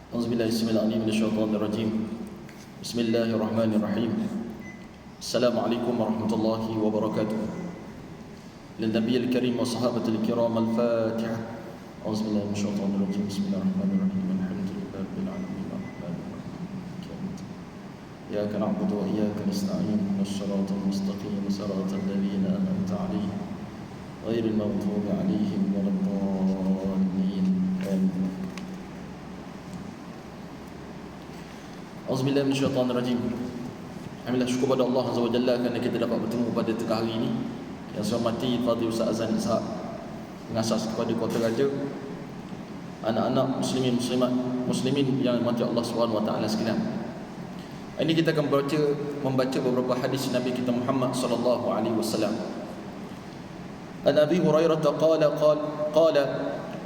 Auzubillahi samil alim minasyaitonir rajim. Bismillahirrahmanirrahim. Assalamualaikum warahmatullahi wabarakatuh. Lin nabiyil karim wa sahabatil kiram al-Fatihah. Auzubillahi minasyaitonir rajim. Bismillahirrahmanirrahim. Alhamdulillahi rabbil alamin. Iyyaka na'budu wa iyyaka nasta'in. Shiratal mustaqim, shiratal ladzina an'amta 'alaihim ghairil maghdubi 'alaihim waladdallin. Amin. Auzubillahi minasyaitonirrajim. Alhamdulillah, syukur pada Allah Azza wa Jalla kerana kita dapat bertemu pada tengah hari ini. Yang saya hormati Fadil Ustaz Azan Ishaq, pengasas kepada Kota Raja, anak-anak muslimin muslimat muslimin yang dirahmati Allah Subhanahu wa taala sekalian. Ini kita akan membaca beberapa hadis Nabi kita Muhammad sallallahu alaihi wasallam. An Abi Hurairah qala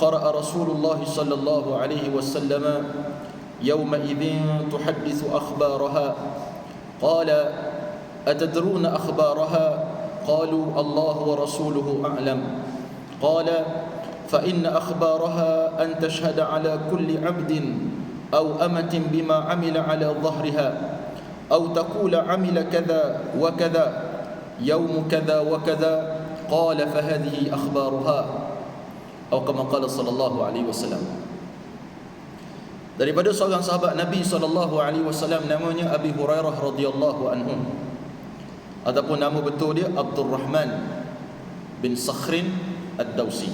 qara'a Rasulullah sallallahu alaihi wasallam يومئذ تحدث أخبارها قال أتدرون أخبارها قالوا الله ورسوله أعلم قال فإن أخبارها أن تشهد على كل عبد أو أمة بما عمل على ظهرها أو تقول عمل كذا وكذا يوم كذا وكذا قال فهذه أخبارها أو كما قال صلى الله عليه وسلم. Daripada seorang sahabat Nabi SAW, namanya Abi Hurairah radhiyallahu anhu, ataupun nama betul dia Abdurrahman bin Sakhrin Ad-Dawsi.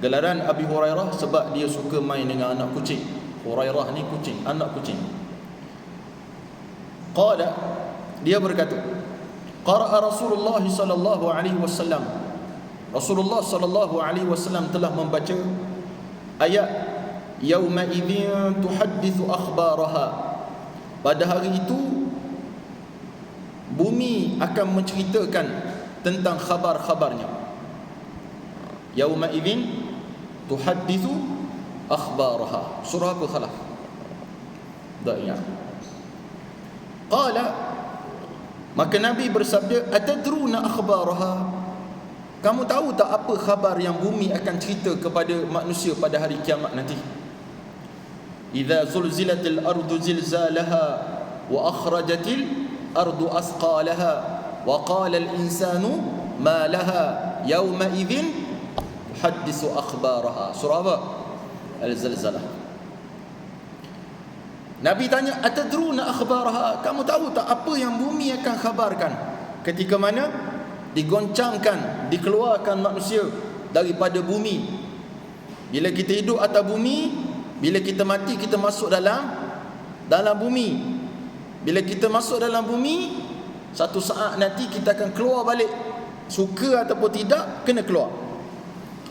Gelaran Abi Hurairah sebab dia suka main dengan anak kucing. Hurairah ni kucing, anak kucing. Qala, dia berkata, qara'a Rasulullah sallallahu alaihi wasallam, Rasulullah sallallahu alaihi wasallam telah membaca ayat Yauma idzin tuhadditsu akhbaraha. Pada hari itu bumi akan menceritakan tentang khabar-khabarnya. Yauma idzin tuhadditsu akhbaraha. Surah apa khalaf? Da'iyah. Qala, maka Nabi bersabda, atadruna akhbaraha. Kamu tahu tak apa khabar yang bumi akan cerita kepada manusia pada hari kiamat nanti? Idza zulzilatil ardu zilzalaha wa akhrajatil ardu asqalaha wa qala al insanu ma laha yawma idzin tuhadditsu akhbaraha. Surah apa? Al-Zalzalah. Nabi tanya, atadruna akhbaraha, kamu tahu tak apa yang bumi akan khabarkan ketika mana digoncangkan, dikeluarkan manusia daripada bumi. Bila kita hidup atas bumi, bila kita mati, kita masuk dalam bumi. Bila kita masuk dalam bumi, satu saat nanti kita akan keluar balik. Suka ataupun tidak, kena keluar.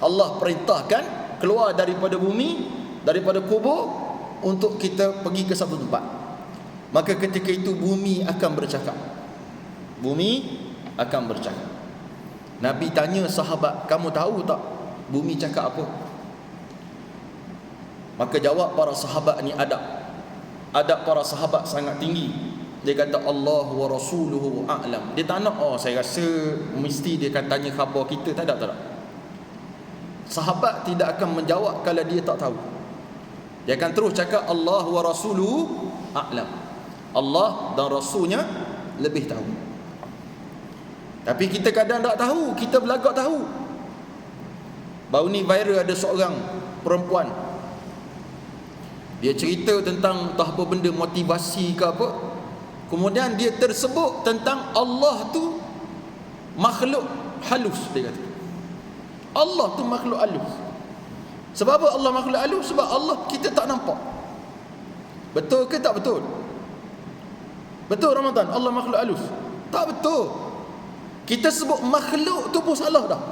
Allah perintahkan keluar daripada bumi, daripada kubur, untuk kita pergi ke satu tempat. Maka ketika itu bumi akan bercakap. Bumi akan bercakap. Nabi tanya sahabat, kamu tahu tak bumi cakap apa? Maka jawab para sahabat ni adab para sahabat sangat tinggi. Dia kata Allah wa rasuluhu a'lam. Dia tak nak, saya rasa mesti dia akan tanya khabar kita. Tak ada. Sahabat tidak akan menjawab kalau dia tak tahu. Dia akan terus cakap Allah wa rasuluhu a'lam. Allah dan Rasulnya lebih tahu. Tapi kita kadang tak tahu, kita belagak tahu. Baru ni viral ada seorang perempuan, dia cerita tentang entah apa benda, motivasi ke apa. Kemudian dia tersebut tentang Allah tu makhluk halus. Dia kata Allah tu makhluk halus. Sebab apa Allah makhluk halus? Sebab Allah kita tak nampak. Betul ke tak betul? Betul Ramadan, Allah makhluk halus? Tak betul. Kita sebut makhluk tu pun salah dah.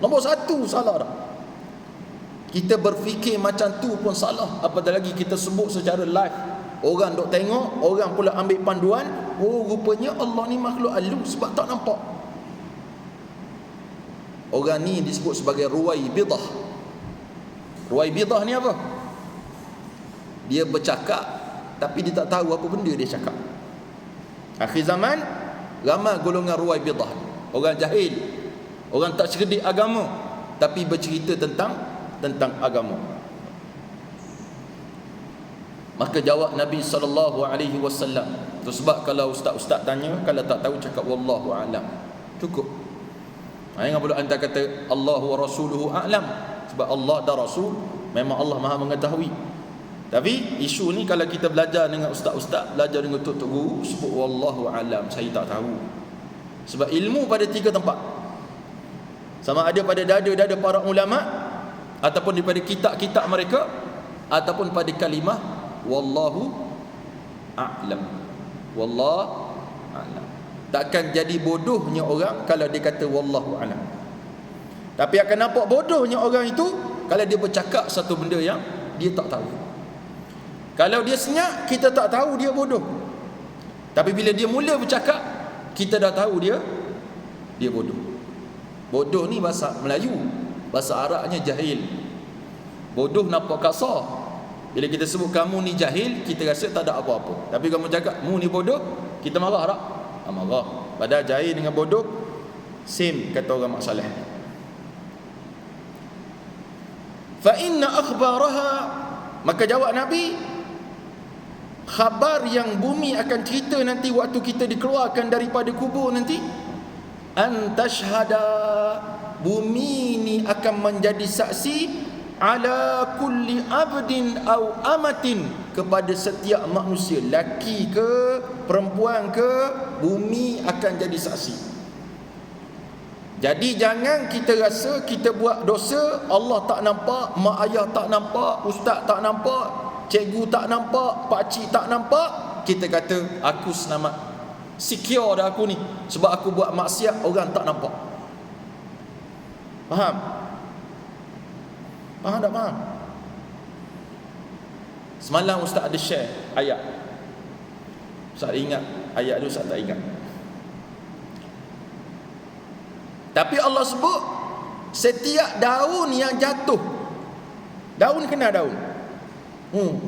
Nombor satu salah dah. Kita berfikir macam tu pun salah. Apatah lagi kita sebut secara live. Orang duk tengok, orang pula ambil panduan, rupanya Allah ni makhluk halus sebab tak nampak. Orang ni disebut sebagai ruwaibidah. Ruwaibidah ni apa? Dia bercakap tapi dia tak tahu apa benda dia cakap. Akhir zaman ramai golongan ruwaibidah, orang jahil, orang tak cerdik agama, tapi bercerita tentang agama. Maka jawab Nabi SAW. Itu sebab kalau ustaz-ustaz tanya, kalau tak tahu cakap wallahu a'lam, cukup. Jangan perlu anda kata Allah wa rasuluhu a'lam, sebab Allah dan Rasul memang Allah Maha mengetahui. Tapi isu ni kalau kita belajar dengan ustaz-ustaz, belajar dengan tok-tok guru, sebut wallahu a'lam, saya tak tahu. Sebab ilmu pada tiga tempat. Sama ada pada dada-dada para ulama, ataupun daripada kitab-kitab mereka, ataupun pada kalimah wallahu a'lam. Wallahu a'lam. Takkan jadi bodohnya orang kalau dia kata wallahu a'lam. Tapi akan nampak bodohnya orang itu kalau dia bercakap satu benda yang dia tak tahu. Kalau dia senyap, kita tak tahu dia bodoh. Tapi bila dia mula bercakap, kita dah tahu dia bodoh. Bodoh ni bahasa Melayu, bahasa Arabnya jahil. Bodoh nampak kasar. Bila kita sebut kamu ni jahil, kita rasa tak ada apa-apa. Tapi kamu cakap mu ni bodoh, kita marah tak? Marah. Padahal jahil dengan bodoh same, kata orang Mak Saleh. Fa inna akhbaraha, maka jawab Nabi, khabar yang bumi akan cerita nanti waktu kita dikeluarkan daripada kubur nanti, an tashhada, bumi ni akan menjadi saksi, ala kulli abdin au amatin, kepada setiap manusia, laki ke perempuan ke, bumi akan jadi saksi. Jadi jangan kita rasa kita buat dosa Allah tak nampak, mak ayah tak nampak, ustaz tak nampak, cikgu tak nampak, pakcik tak nampak, kita kata aku selamat, secure dah aku ni, sebab aku buat maksiat orang tak nampak. Faham? Faham tak faham? Semalam ustaz ada share ayat. Ustaz ingat ayat tu, ustaz tak ingat. Tapi Allah sebut setiap daun yang jatuh, daun kena daun,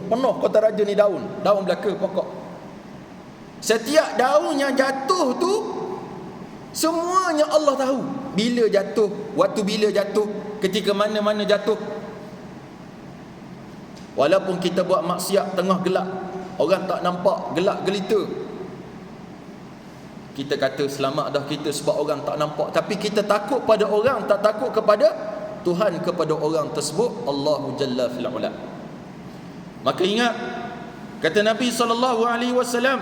penuh kota raja ni daun belaka pokok. Setiap daun yang jatuh tu semuanya Allah tahu. Bila jatuh, waktu bila jatuh, ketika mana-mana jatuh. Walaupun kita buat maksiat tengah gelap, orang tak nampak, gelap gelita, kita kata selamat dah kita sebab orang tak nampak. Tapi kita takut pada orang, tak takut kepada Tuhan, kepada orang tersebut. Allahu Jalla fil ula. Maka ingat kata Nabi SAW,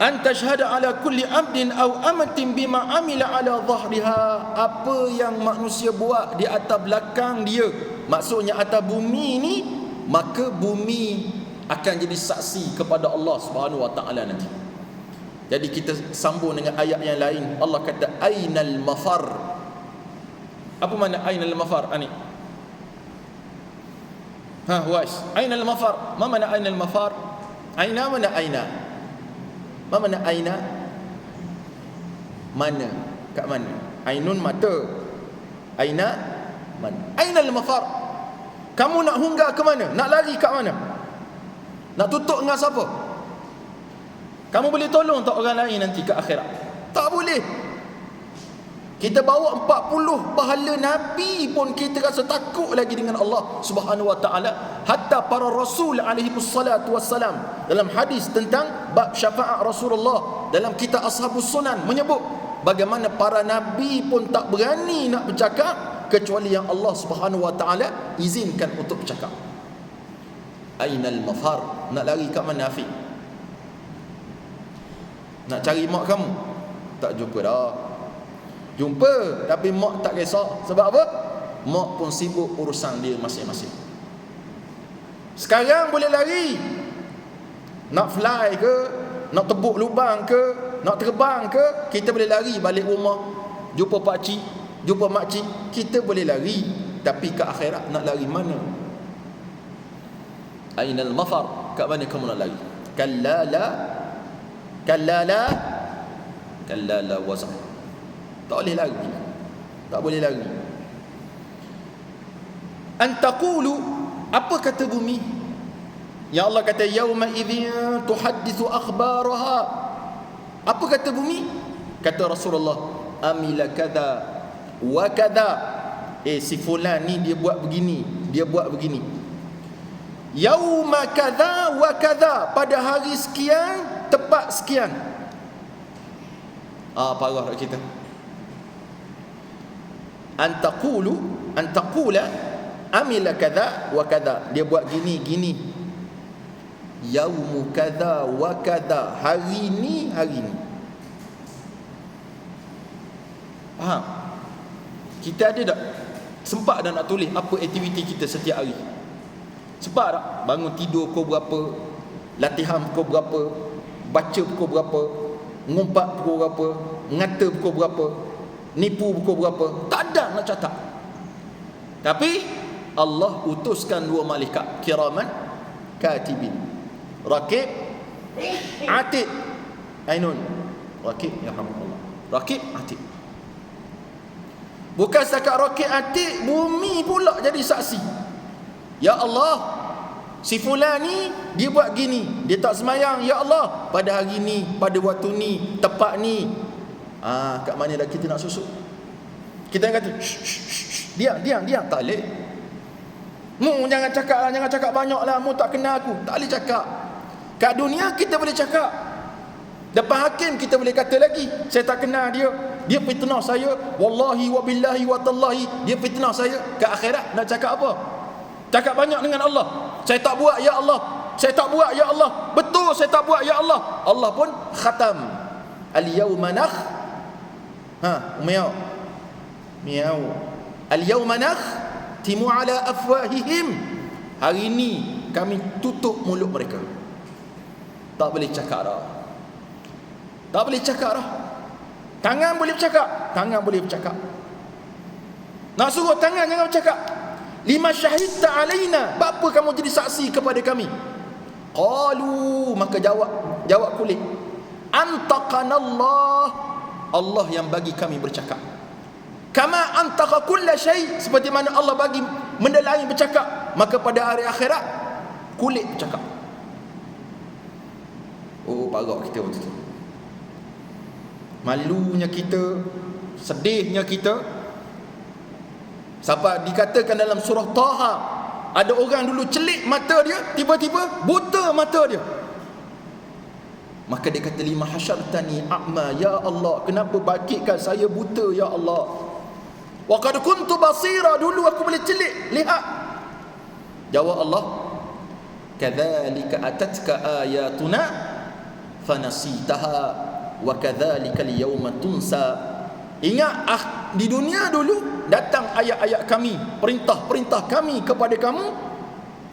an tashhada ala kulli abdin aw amatin bima amila ala dhahriha, apa yang manusia buat di atas belakang dia, maksudnya atas bumi ni, maka bumi akan jadi saksi kepada Allah Subhanahu wa taala nanti. Jadi kita sambung dengan ayat yang lain. Allah kata ainal mafar. Apa makna ainal mafar ani? Was, ainal mafar. Ma makna ainal mafar? Aina mana aina? Ma makna aina? Mana? Kat mana? Ainun mata. Aina mana? Ainal mafar. Kamu nak hunggah ke mana? Nak lari kat mana? Nak tutup dengan siapa? Kamu boleh tolong tak orang lain nanti ke akhirat? Tak boleh. Kita bawa 40 pahala Nabi pun kita rasa takut lagi dengan Allah Subhanahu wa taala. Hatta para rasul alaihi wassalatu wassalam, dalam hadis tentang bab syafaat Rasulullah dalam kitab Ashabus Sunan menyebut bagaimana para nabi pun tak berani nak bercakap kecuali yang Allah Subhanahu wa taala izinkan untuk bercakap. Ainal mafar, nak lari kat mana Afiq? Nak cari mak kamu, tak jumpa dah. Jumpa, tapi mak tak kisah. Sebab apa? Mak pun sibuk urusan dia masing-masing. Sekarang boleh lari, nak fly ke, nak tebuk lubang ke, nak terbang ke, kita boleh lari balik rumah, jumpa pakcik, jumpa makcik, kita boleh lari. Tapi ke akhirat nak lari mana? Ainal mafar, kat mana kamu nak lari? Kallala wazar. Tak boleh lari. Tak boleh lari. Antaqulu, apa kata bumi? Ya Allah kata yauma idzin tuhaddithu akhbaraha. Apa kata bumi? Kata Rasulullah, amila kadza wa kadza. Si fulan ni dia buat begini, dia buat begini. yauma kadza wa kadza, pada hari sekian, tepat sekian. Parah tak kita. Antaqula amila kadza wa kadza, dia buat gini. Yaumu kadza wa kadza, hari ni. Faham? Kita ada tak sempat dah nak tulis apa aktiviti kita setiap hari? Sempat tak? Bangun tidur pukul berapa, latihan pukul berapa, baca pukul berapa, ngumpat pukul berapa, ngata pukul berapa, nipu pukul berapa? Tak ada nak catat. Tapi Allah utuskan 2 malaikat kiraman katibin, Raqib, Atid. Ainun, Raqib, ya rahmatullah. Raqib, Atid. Bukan setakat Raqib, Atid, bumi pula jadi saksi. Ya Allah, si fulan ni dia buat gini, dia tak semayang, ya Allah, pada hari ni, pada waktu ni, tepat ni. Kat mana dah kita nak susuk? Kita kata diam, tak boleh. Mu jangan cakap banyak lah, mu tak kenal aku. Tak boleh cakap. Kat dunia kita boleh cakap, depan hakim kita boleh kata lagi, saya tak kenal dia, dia fitnah saya, wallahi wa billahi wa tallahi, dia fitnah saya. Kat akhirat nak cakap apa? Cakap banyak dengan Allah, saya tak buat ya Allah, saya tak buat ya Allah, betul saya tak buat ya Allah. Allah pun khatam, al-yawma miau al-yawma timu ala afwahihim, hari ini kami tutup mulut mereka. Tak boleh cakap dah. Tak boleh cakap dah. Tangan boleh bercakap, tangan boleh bercakap. Nak suruh tangan jangan bercakap. Lima syahidta alaina, apa kamu jadi saksi kepada kami? Qalu, maka jawab kulit, antaqanallah, Allah yang bagi kami bercakap. Kama antaqa kulla syai, seperti mana Allah bagi benda lain bercakap, maka pada hari akhirat kulit bercakap. Parah kita waktu tu. Malunya kita, sedihnya kita. Sampai dikatakan dalam surah Taha, ada orang dulu celik mata dia, tiba-tiba buta mata dia. Maka dia kata, lima hasyartani a'ma, ya Allah, kenapa bangkitkan saya buta ya Allah? Wa qad kuntu basira, dulu aku boleh celik, lihat. Jawab Allah, kadzalika atatka ayatuna fanasitaha wa kadzalika al-yawma tunsa. Ingat di dunia dulu datang ayat-ayat kami, perintah-perintah kami kepada kamu,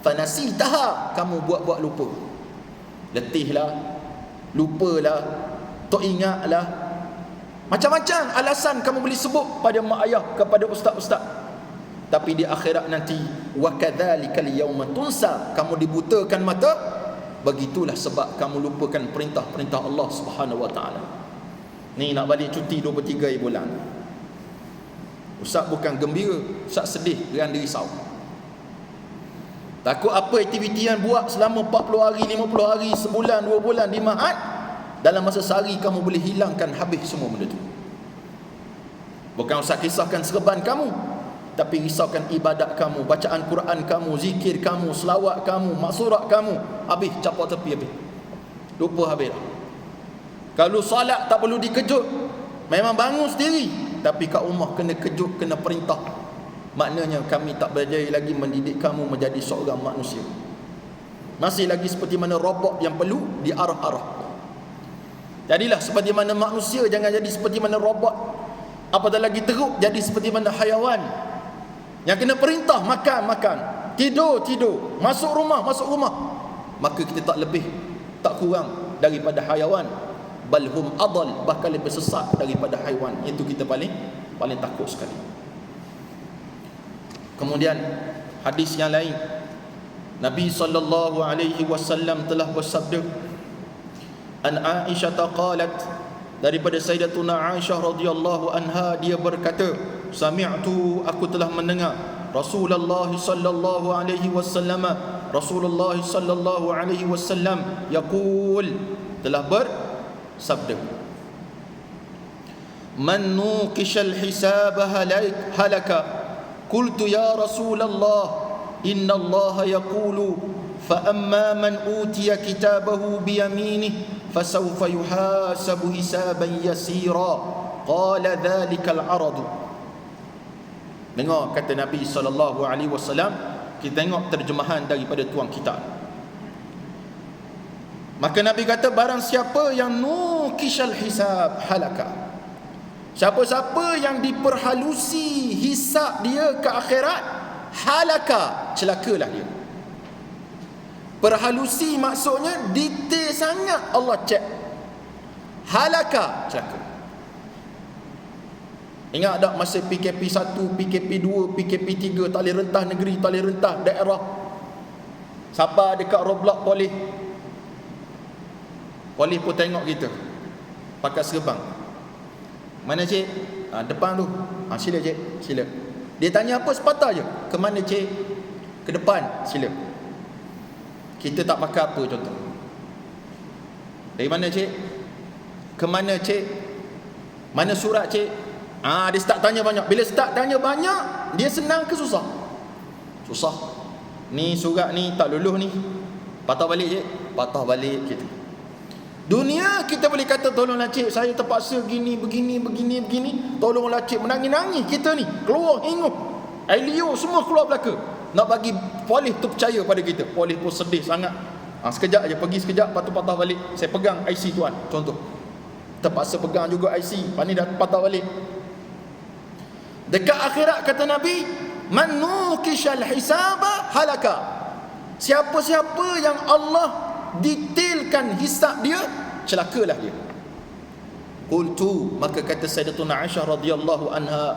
fanasitaha, kamu buat-buat lupa. Letihlah, lupalah, tak ingatlah. Macam-macam alasan kamu boleh sebut pada mak ayah, kepada ustaz-ustaz. Tapi di akhirat nanti, wa kadzalika al-yawma tunsa, kamu dibutakan mata. Begitulah sebab kamu lupakan perintah-perintah Allah Subhanahu wa taala. Ni nak balik cuti 23 bulan. Ustaz bukan gembira, Ustaz sedih dan risau. Takut apa aktiviti yang buat selama 40 hari, 50 hari, sebulan, 2 bulan di Mahat, dalam masa sehari kamu boleh hilangkan habis semua benda tu. Bukan Ustaz kisahkan serban kamu, tapi risaukan ibadat kamu, bacaan Quran kamu, zikir kamu, selawat kamu, maksurat kamu, habis capak tepi habis. Lupa habis dah. Kalau solat tak perlu dikejut, memang bangun sendiri, tapi kat rumah kena kejut, kena perintah. Maknanya kami tak berjaya lagi mendidik kamu menjadi seorang manusia. Masih lagi seperti mana robot yang perlu diarah-arah. Jadilah seperti mana manusia, jangan jadi seperti mana robot. Apatah lagi teruk, jadi seperti mana haiwan yang kena perintah, makan, tidur, masuk rumah. Maka kita tak lebih, tak kurang daripada haiwan. Balhum adal, bahkan lebih sesat daripada haiwan. Itu kita paling takut sekali. Kemudian hadis yang lain, Nabi SAW telah bersabda, an Aisyah qalat, daripada Sayyidatuna Aisyah radhiyallahu anha, dia berkata, sami'tu, aku telah mendengar Rasulullah sallallahu alaihi wasallam yaqul, telah bersabda, man nuqishal hisab halaka. Qultu ya Rasulullah, inna Allah yaqulu فأما من أوتي كتابه بيمينه فسوف يحاسب حسابا يسيرا قال ذلك العرض. Dengar kata Nabi SAW, kita tengok terjemahan daripada tuan kita. Maka Nabi kata, barang siapa yang nukishal hisab halaka, siapa-siapa yang diperhalusi hisab dia ke akhirat, halaka, celakalah dia. Perhalusi maksudnya detail sangat Allah cek. Halaka, celaka. Ingat tak masa PKP 1, PKP 2, PKP 3, tali rentah negeri, tali rentah daerah, siapa dekat roadblock polis pun tengok kita pakai serban. Mana cik? Depan tu. Sila cik, sila. Dia tanya apa sepatah je. Ke mana cik? Ke depan, sila. Kita tak pakai apa contoh. Dari mana cik? Ke mana cik? Mana surat cik? Dia start tanya banyak. Bila start tanya banyak, dia senang ke susah? Susah. Ni surat ni tak lulus ni. Patah balik cik? Patah balik kita. Dunia kita boleh kata, tolonglah cik, saya terpaksa begini. Tolonglah cik, menangis-nangis kita ni. Keluar hingup, air liur semua keluar belaka. Nak bagi polis tu percaya pada kita. Polis pun sedih sangat. Sekejap je, pergi sekejap, lepas tu patah balik. Saya pegang IC tuan, contoh. Terpaksa pegang juga IC, lepas ni dah patah balik. Dekat akhirat kata Nabi, man nukishal hisaba halaka. Siapa-siapa yang Allah detailkan hisab dia, celakalah dia. Qultu, maka kata Sayyidatuna Aisyah radhiyallahu anha,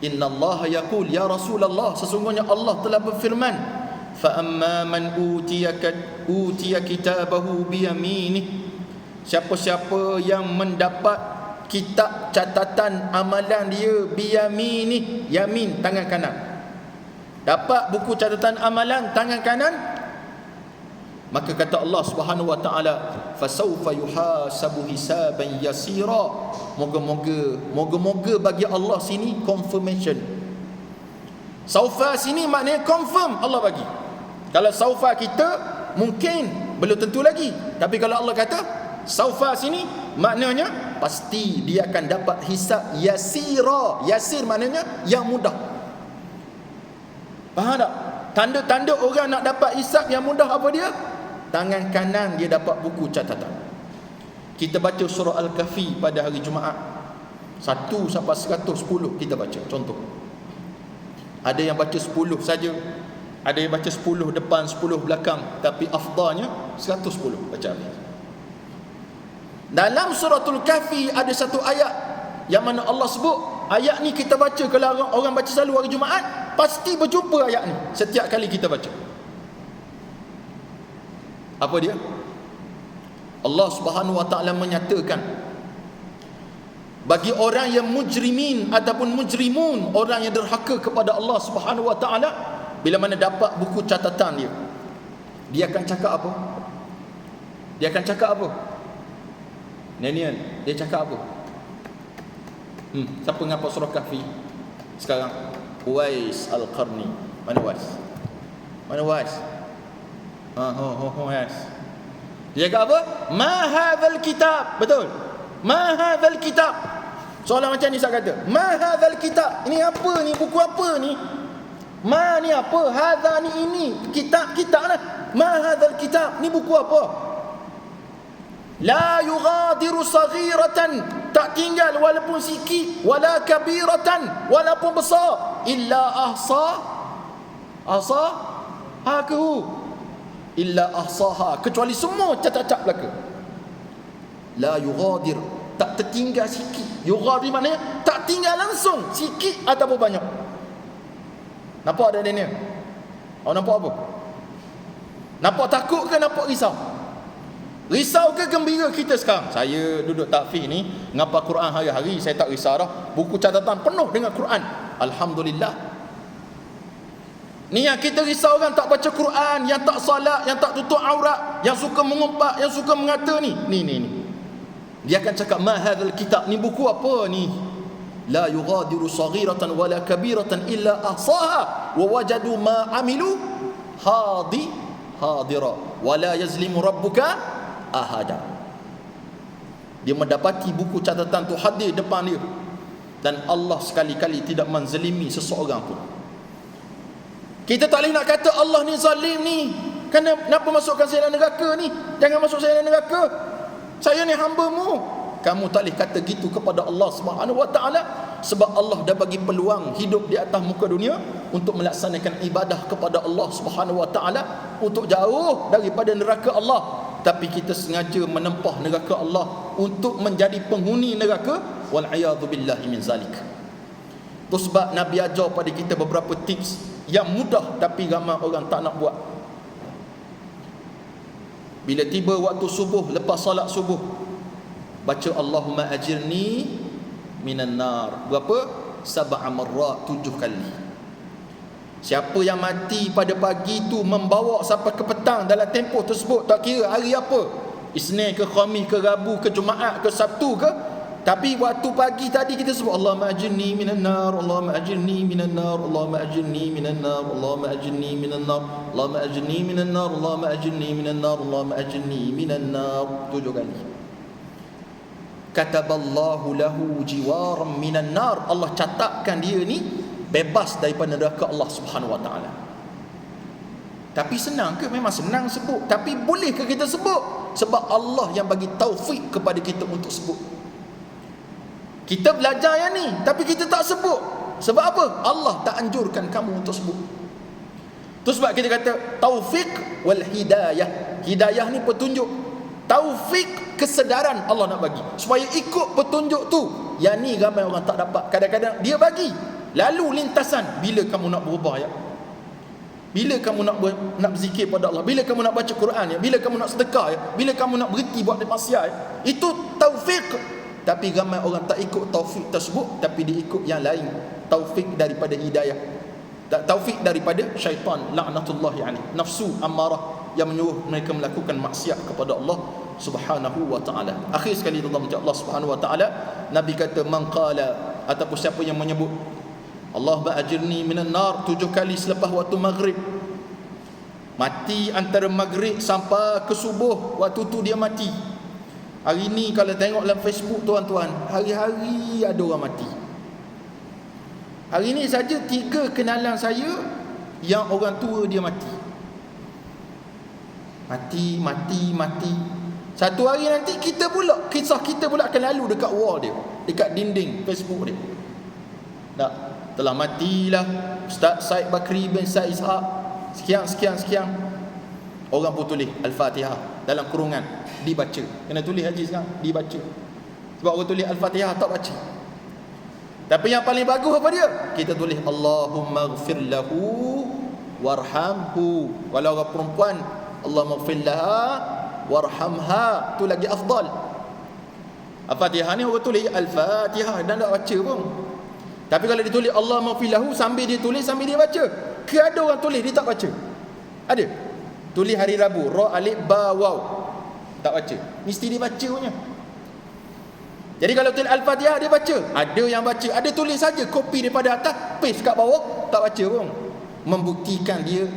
inna Allah yaqul, ya Rasulullah, sesungguhnya Allah telah berfirman, fa amma man utiya kitabahu biyaminih, siapa-siapa yang mendapat kitab catatan amalan dia biyaminih, yamin tangan kanan, dapat buku catatan amalan tangan kanan, maka kata Allah Subhanahu wa taala, fasawfa yuhasabu hisaban yasira. Moga-moga bagi Allah sini confirmation. Saufa sini maknanya confirm Allah bagi. Kalau saufa kita mungkin belum tentu lagi, tapi kalau Allah kata saufa sini, maknanya pasti dia akan dapat hisab yasira. Yasir maknanya yang mudah. Faham tak? Tanda-tanda orang nak dapat hisab yang mudah apa dia? Tangan kanan dia dapat buku catatan. Kita baca surah Al-Kahfi pada hari Jumaat 1 sampai 110 kita baca, contoh. Ada yang baca 10 saja, ada yang baca 10 depan 10 belakang, tapi afdalnya 110 baca habis. Dalam suratul Kahfi ada satu ayat yang mana Allah sebut, ayat ni kita baca kalau orang baca selalu hari Jumaat, pasti berjumpa ayat ni setiap kali kita baca. Apa dia? Allah Subhanahu wa taala menyatakan, bagi orang yang mujrimin ataupun mujrimun, orang yang derhaka kepada Allah Subhanahu wa taala, bila mana dapat buku catatan dia akan cakap apa? Dia akan cakap apa? Nenian, dia cakap apa? Siapa ngapa surah Kahfi sekarang? Uwais Al-Qarni. Mana Uwais? Mana Uwais? Yes. Dia kata apa? Ma hadzal kitab. Betul. Ma hadzal kitab. Soalan macam ni saya kata, ma hadzal kitab. Ini apa ni? Buku apa ni? Ma ni apa? Hadza ni ini. Kitab lah. Ma hadzal kitab. Ni buku apa? La yughadiru saghiratan, tak tinggal walaupun sikit, wala kabiratan, walaupun besar, illa ahsahahu, illa ahsaha, kecuali semua cacat-cacat belaka. La yughadir, tak tertinggal sikit. Yughadir maknanya tak tinggal langsung, sikit ataupun banyak. Nampak ada ni? Awak nampak apa? Nampak takut ke nampak risau? Risau ke gembira kita sekarang? Saya duduk takfir ni, ngapa Quran hari-hari, saya tak risau dah. Buku catatan penuh dengan Quran, alhamdulillah. Ni yang kita risau kan, tak baca Quran, yang tak salat, yang tak tutup aurat, yang suka mengumpat, yang suka mengata ni. Dia akan cakap, ma hadzal kitab, ni buku apa ni? La yughadiru saghiratan wala kabiratan illa ahsaha wa wajadu ma amilu hadira wa la yazlimu rabbuka ahada. Dia mendapati buku catatan tu hadir depan dia, dan Allah sekali-kali tidak menzalimi seseorang pun. Kita tak boleh nak kata Allah ni zalim ni, kenapa masukkan saya dalam neraka ni, jangan masuk saya dalam neraka, saya ni hamba-Mu. Kamu tak boleh kata gitu kepada Allah Subhanahu wa taala, sebab Allah dah bagi peluang hidup di atas muka dunia untuk melaksanakan ibadah kepada Allah Subhanahu wa taala, untuk jauh daripada neraka Allah. Tapi kita sengaja menempah neraka Allah untuk menjadi penghuni neraka, wal a'yadzu billahi min zalik. Itu sebab Nabi ajar pada kita beberapa tips yang mudah tapi ramai orang tak nak buat. Bila tiba waktu subuh, lepas solat subuh, baca Allahumma ajirni minan nar. Berapa? 7 marrat, 7 kali. Siapa yang mati pada pagi tu membawa sampai ke petang dalam tempoh tersebut, tak kira hari apa, Isnin ke Khamis ke Rabu ke Jumaat ke Sabtu ke, tapi waktu pagi tadi kita sebut Allahumma ajirni minan nar, Allahumma ajirni minan nar, Allahumma ajirni minan nar, Allahumma ajirni minan nar, Allahumma ajirni minan nar, Allahumma ajirni minan nar, Allahumma ajirni minan nar, 7 kali. Kataballahu lahu jiwaran minan nar. Allah catatkan dia ni bebas daripada neraka Allah Subhanahu wa taala. Tapi senang ke? Memang senang sebut. Tapi bolehkah kita sebut? Sebab Allah yang bagi taufik kepada kita untuk sebut. Kita belajar yang ni tapi kita tak sebut. Sebab apa? Allah tak anjurkan kamu untuk sebut. Itu sebab kita kata taufik wal hidayah. Hidayah ni petunjuk, taufik kesedaran Allah nak bagi supaya ikut petunjuk tu. Yang ni ramai orang tak dapat. Kadang-kadang dia bagi lalu lintasan, bila kamu nak berubah ya, bila kamu nak berzikir pada Allah, bila kamu nak baca Quran ya, bila kamu nak sedekah ya, bila kamu nak berhenti buat maksiat ya, itu taufik. Tapi ramai orang tak ikut taufik tersebut, tapi dia ikut yang lain, taufik daripada hidayah, taufik daripada syaitan, laknatullahi alaih, nafsu ammarah yang menyuruh mereka melakukan maksiat kepada Allah Subhanahu wa taala. Akhir sekali dalam Allah Subhanahu wa taala, Nabi kata man qala, ataupun siapa yang menyebut Allahumma ajirni minan nar 7 kali selepas waktu maghrib, mati antara maghrib sampai ke subuh, waktu tu dia mati. Hari ni kalau tengok dalam Facebook tuan-tuan, hari-hari ada orang mati. Hari ni saja 3 kenalan saya yang orang tua dia mati. Mati. Satu hari nanti kita pula, kisah kita pula akan lalu dekat wall dia, dekat dinding Facebook dia. Tak, telah matilah Ustaz Said Bakri bin Said Ishaq, sekian. Orang pun tulis Al-Fatihah dalam kurungan, dibaca. Kena tulis haji sekarang, dibaca. Sebab orang tulis Al-Fatihah tak baca. Tapi yang paling bagus apa dia? Kita tulis Allahumma ghfir lahu warhamhu. Kalau orang perempuan, Allahumma ghfir laha warhamha, tu lagi afdal. Al-Fatihah ni orang tulis Al-Fatihah dan tak baca pun. Tapi kalau dia tulis Allahumma ghfir lahu, sambil dia tulis sambil dia baca. Ke ada orang tulis dia tak baca? Ada. Tulis hari Rabu, ra alif ba waw, tak baca. Mesti dia baca punya. Jadi kalau tulis Al-Fatihah dia baca. Ada yang baca, ada tulis saja, copy daripada atas, paste kat bawah, tak baca pun. Membuktikan dia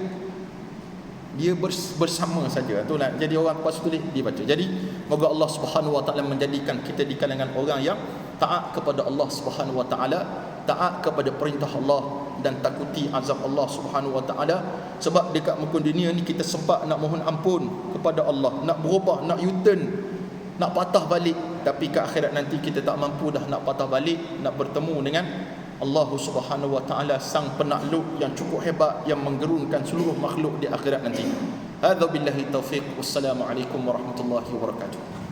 bersama saja. Itulah. Jadi orang pas tulis dia baca. Jadi moga Allah Subhanahu wa taala menjadikan kita di kalangan orang yang taat kepada Allah Subhanahu wa taala, taat kepada perintah Allah dan takuti azab Allah Subhanahu wa taala. Sebab dekat muka dunia ni kita sempat nak mohon ampun kepada Allah, nak berubah, nak U-turn, nak patah balik, tapi ke akhirat nanti kita tak mampu dah nak patah balik, nak bertemu dengan Allah Subhanahu wa taala, sang penakluk yang cukup hebat, yang menggerunkan seluruh makhluk di akhirat nanti. Hadza billahi taufiq. Wassalamualaikum warahmatullahi wabarakatuh.